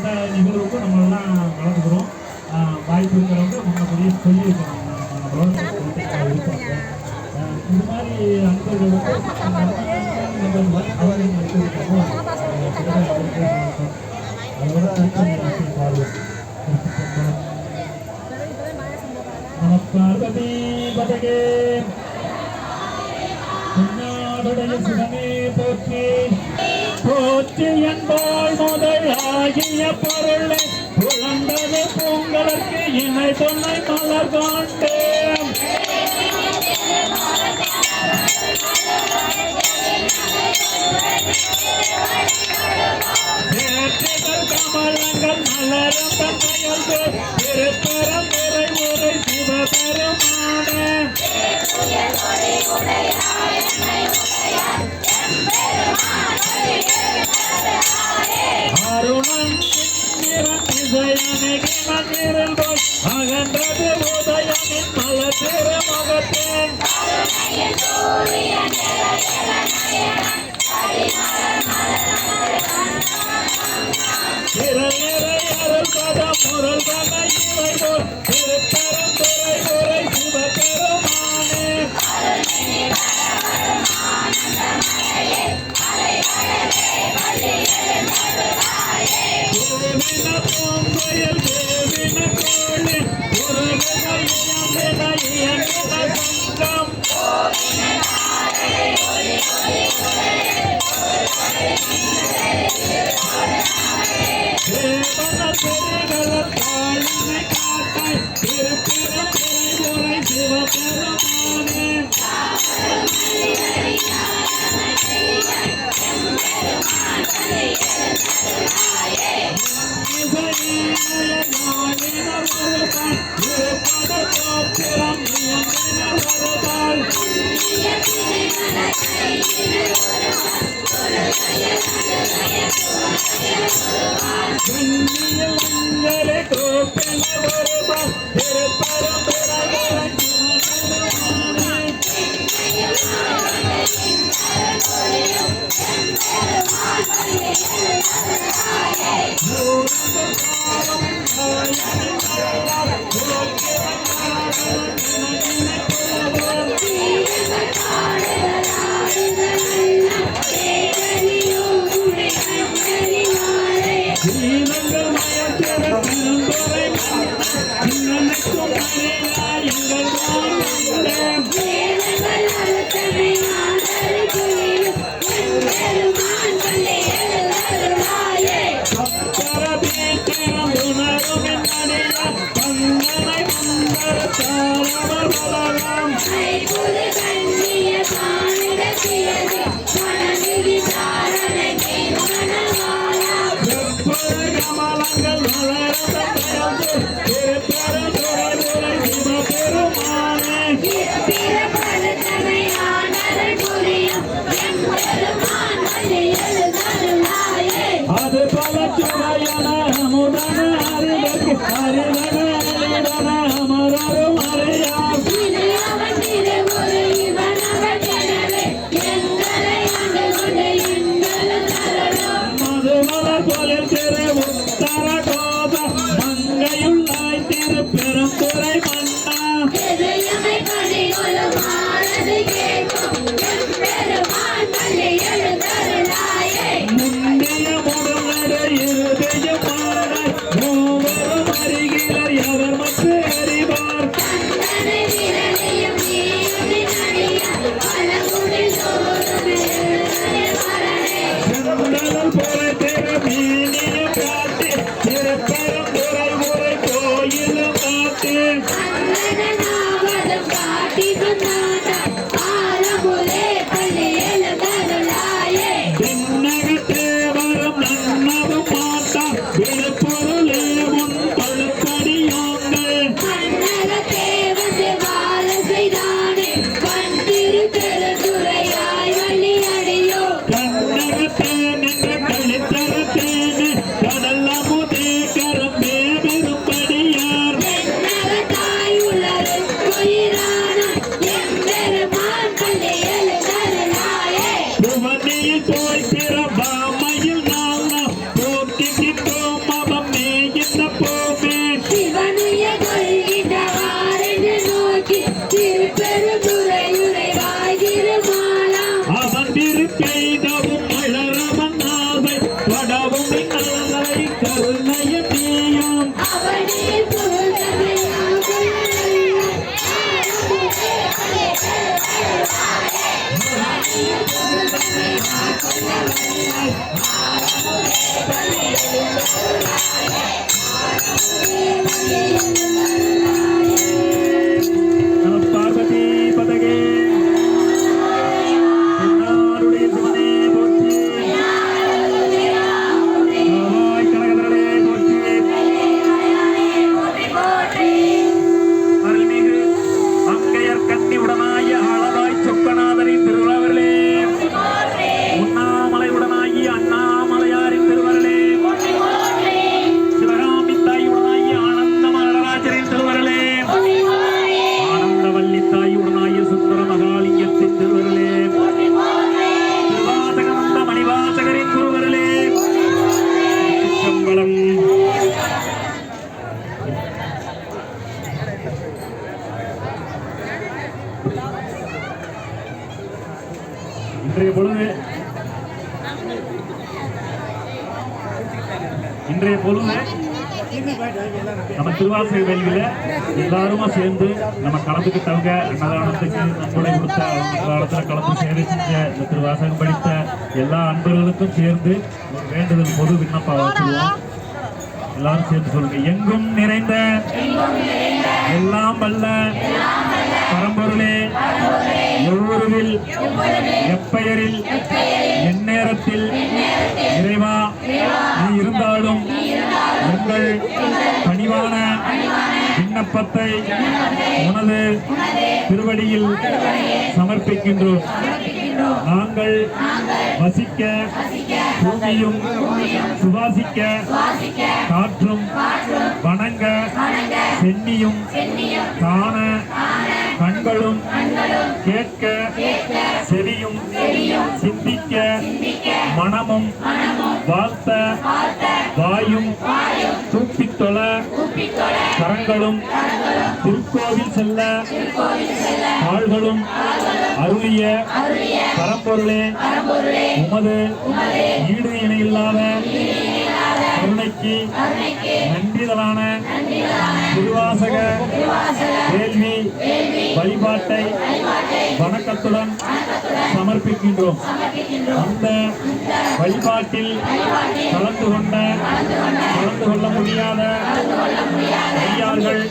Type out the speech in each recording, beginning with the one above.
அந்த நிகழ்வுக்கு நம்மளெல்லாம் கலந்துக்கிறோம். வாய்ப்பு இருக்கிறவங்க முன்னபடியே சொல்லி இருக்கணும். நம்மளோட இருப்பாங்க. இது மாதிரி அன்பர்களுக்கு அவர்கள் எடுத்துருக்கோம். அதோட பாடுவோம். நம பார்வதி பதகே சிவனே போற்றி போற்றி என்பால் முதலாகிய பொருளை புலந்தது பொங்கலுக்கு இணை தொன்னை மலர் காண்டேன் கமலங்கள் மலரும் தன்மையல் திருப்பரம் துறை முறை சிவபெருமான அருணன் அகன்றது உதயமின் மல திருமுகத்தேன் அருள் பதம் முரல் பத இவை போல் திருப்பரம் துறை முறை சிவபெருமானே தேவின பூங்குயில் தேவின கோழி உருவகள் இயம்பின சங்கம் தேவன பெருகள தாழினை காட்டாய் திருப்பெரும் துறை சிவபெருமானே அது பல சுவையான அமுதன அறிவற்கு அறிவன அழிவன அமரரும் அறியார் மதுமல போலில் திரு உத்தர கோப மங்கையுள்ளாய் திருப்பெரும் துறை மன்னா முன்னிய முருகட இருதய பாடல் மூவரும் அறிகிறார் எவர் மற்ற அறிவார் செந்தல் போல திரு மீனிய பிராட்டி வடவும் நலங்களை கருணையும் நீயும் பார்வதி பதகே நாடுடைய சிவனே போற்றி கனகதரே போற்றி அருள்மிகு அங்கையர் கண்ணி உடனாய ஆளவாய் சொக்கநாதரின் திருவாவர்களே உண்ணாமலை உடனாகிய அண்ணாமலையாரின் திருவருளே சிவகாமி தாய் உடனாகிய ஆனந்த மகராஜரின் திருவருளே ஆனந்தவல்லி தாய் உடனாகிய சுந்தர மகாலிங்கத்தின் திருவருளே திருவாசகமந்த மணிவாசகரின் திருவருளே சிற்றம்பலம். இன்றைய பொழுது நம்ம திருவாசக வேள்வியில எல்லாருமா சேர்ந்து நம்ம கலந்துக்கிட்டவங்க அன்னதானத்துக்கு நம்மளை கொடுத்த காலத்துல கலந்து சேவை செஞ்ச இந்த திருவாசகம் படித்த எல்லா அன்பர்களுக்கும் சேர்ந்து ஒரு வேண்டுதல் பொது விண்ணப்பம் வச்சுருவோம். எல்லாரும் சேர்ந்து சொல்லுங்க. எங்கும் நிறைந்த எல்லாம் வல்ல பரம்பொருளே எவ்வொருவில் எப்பெயரில் எந்நேரத்தில் இறைவா நீ இருந்தாலும் எங்கள் பணிவான விண்ணப்பத்தை உனது திருவடியில் சமர்ப்பிக்கின்றோம். நாங்கள் வசிக்க பூமியும் சுவாசிக்க காற்றும் வணங்க சென்னியும் காண கண்களும் கேட்க செவியும் சிந்திக்க மனமும் வாழ்த்த வாயும் தூப்பித்தொழ கரங்களும் திருக்கோவில் செல்ல கால்களும் அருளிய பரம்பொருளே உமது ஈடு இணையில்லாத கருணைக்கு நன்றிதலான திருவாசக வேள்வி வழிபாட்டை வணக்கத்துடன் சமர்ப்பிக்கின்றோம். அந்த வழிபாட்டில் கலந்து கொள்ள முடியாத அடியார்கள்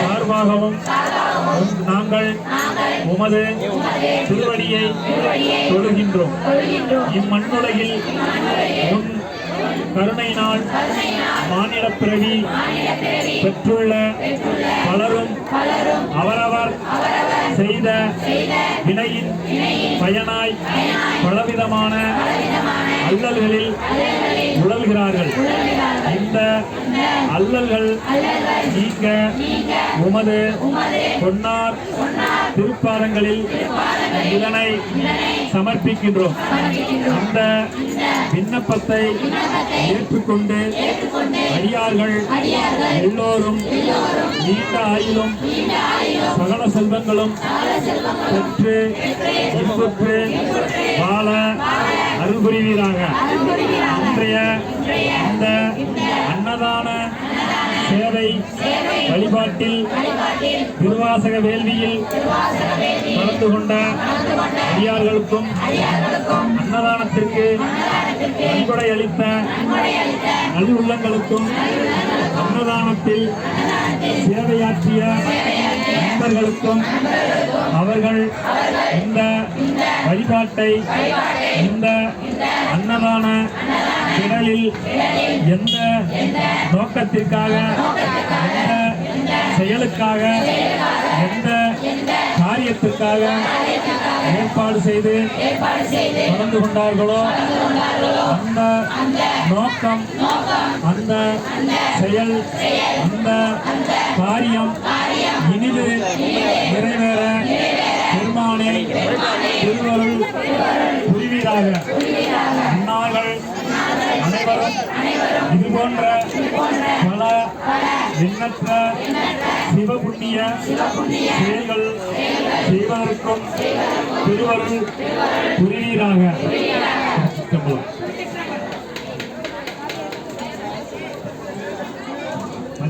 சார்பாகவும் நாங்கள் உமது திருவடியை தொழுகின்றோம். இம்மண்ணுலகில் உன் கருணையினால் மானிட பிறவி பெற்றுள்ள பலரும் அவரவர் செய்த வினையின் பயனாய் பலவிதமான அல்லல்களில் உழல்கிறார்கள். இந்த அல்லல்கள் நீங்க உமது பொன்னார் திருப்பாதங்களில் இதனை சமர்ப்பிக்கின்றோம். அந்த விண்ணப்பத்தை ஏற்றுக்கொண்டு அடியார்கள் எல்லோரும் நீண்ட ஆயுளும் சகல செல்வங்களும் பெற்று இன்புற்று வாழ அருள் புரிவீராக. இன்றைய இந்த அன்னதான சேவை வழிபாட்டில் திருவாசக வேள்வியில் கலந்து கொண்ட அடியார்களுக்கும் அன்னதானத்திற்கு நன்கொடை அளித்த நல் உள்ளங்களுக்கும் அன்னதானத்தில் சேவையாற்றிய நண்பர்களுக்கும் அவர்கள் இந்த வழிபாட்டை இந்த அன்னதான திடலில் எந்த நோக்கத்திற்காக எந்த செயலுக்காக எந்த காரியத்திற்காக ஏற்பாடு செய்து கலந்து கொண்டார்களோ அந்த நோக்கம் அந்த செயல் அந்த காரியம் இனிது நிறைவேற பெருமானே திருவருள் புரிவீராக. அன்னார்கள் அனைவரும் இது போன்ற பல எண்ணற்ற சிவபுண்ணிய செயல்கள் செய்வதற்கும் திருவருள் புரிவீராக.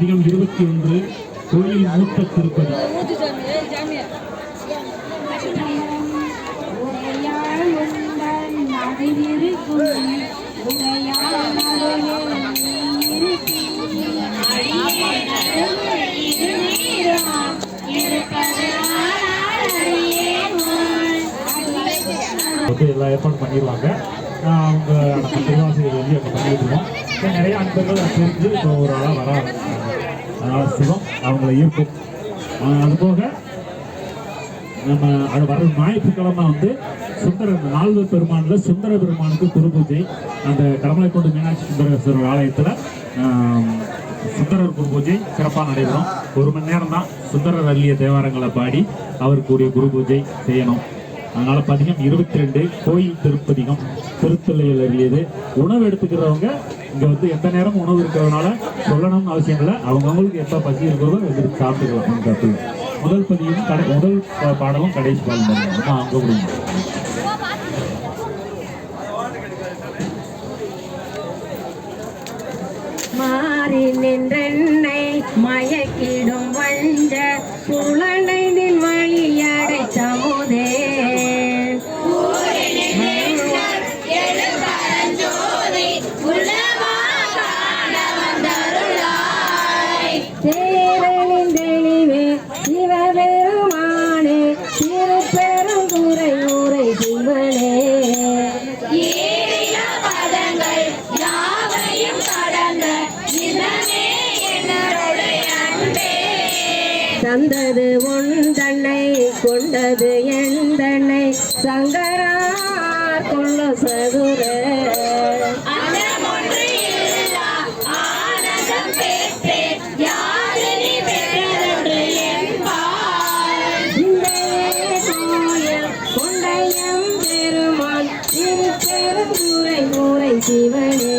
பதிகம் 21 கோயில் மூத்த திருப்பதி. எல்லா ஏற்பாடு பண்ணிடுவாங்க. அவங்க நம்ம திருவாசகர் வந்து அங்கே பண்ணிட்டு இருக்கோம். நிறைய அன்பர்கள் தெரிஞ்சு இப்போ ஒரு ஆளாக வர ஆரம்பிச்சிட்டாங்க. அதனால சிவம் அவங்கள ஈர்க்கும். அதுபோக நம்ம அது வர ஞாயிற்றுக்கிழமை வந்து சுந்தரர் நால்வர் பெருமானில் சுந்தர பெருமானுக்கு குரு பூஜை. அந்த கடமலைக்கோட்டை மீனாட்சி சுந்தரேஸ்வரர் ஆலயத்தில் சுந்தரர் குரு பூஜை சிறப்பாக நடைபெறும். 1 மணி நேரம் தான் சுந்தரர் அள்ளிய தேவாரங்களை பாடி அவருக்குரிய குரு பூஜை செய்யணும். அதனால பதிகம் 22 கோயில் திருப்பதிகம் திருத்தொல்லையில் அறியது. உணவு எடுத்துக்கிறவங்க இங்கே வந்து எந்த நேரம் உணவு இருக்கிறதுனால சொல்லணும்னு அவசியம் இல்லை. அவங்கவுங்களுக்கு எப்போ பசி இருக்கிறதோ எதிர்த்து சாப்பிட்டுக்கலாம். தப்பு. முதல் பதியும் முதல் பாடலும் கடைசி பாடம் அங்கே விடுங்க. மாறி நின்றென்னை மயக்கிடும் வஞ்ச புலனைந்தின் வழியடை சமுதே தேரனின் தெளிவே சிவபெருமானே திருப்பெரும் துறை ஊரை சிவனே தந்தது உந்தன்னை கொண்டது எந்தன்னை சங்கரார் கொள்ள சதுர கொண்டையம் பெருமான் திருப்பெரும் துறை ஊரை சிவனே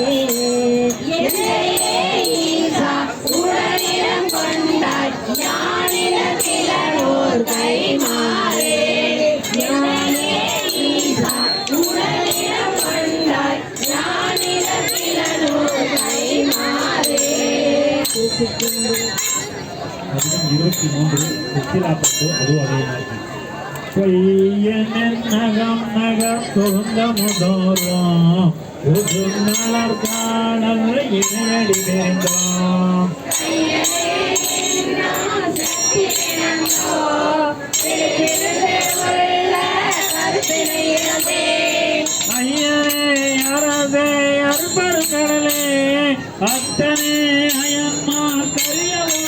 பதிகம் 23 சுத்திலாப்பட்டு அதுவும் அதே மாதிரி. பொய்யன் நகம் நகம் தொந்த முதோரம் ஒரு மலர் காணல் இணையடி வேண்டாம். ஐயனே அரசே அற்பரு கடலே அத்தனே அயன்மா கரியவும்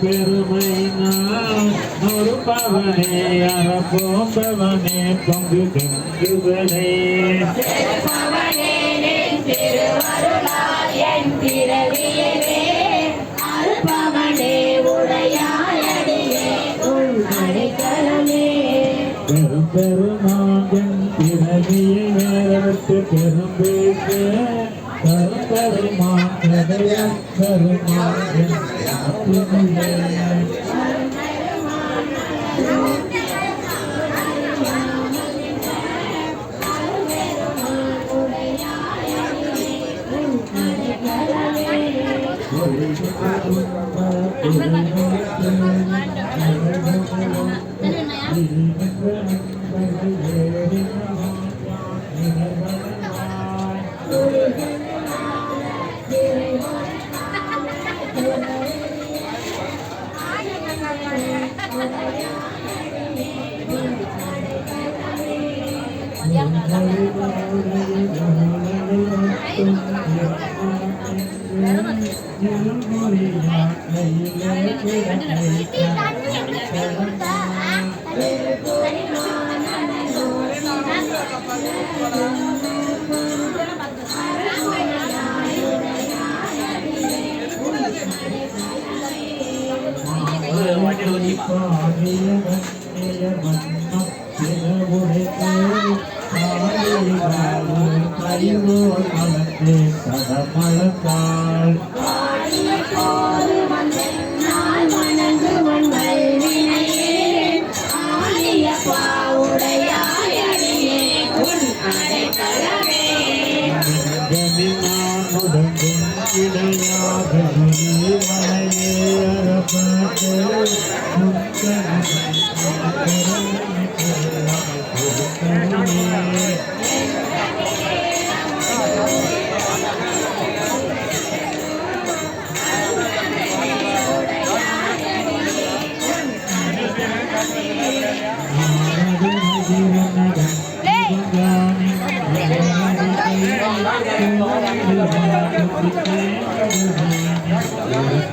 பெருமை நான் ஒரு பவனே அறப்போம்பவனே பங்கு கங்குவனே பெரும் பெருமான் பிறவியை வேறத்து பெரும் பேசு கரும்பெருமான் கருமான்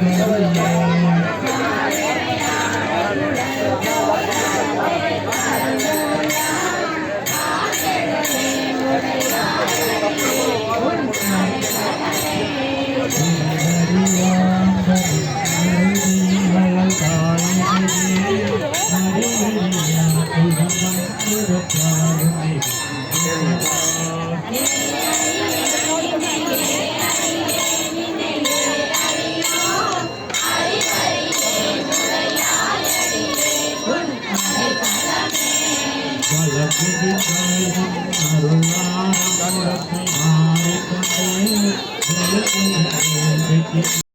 Thank you.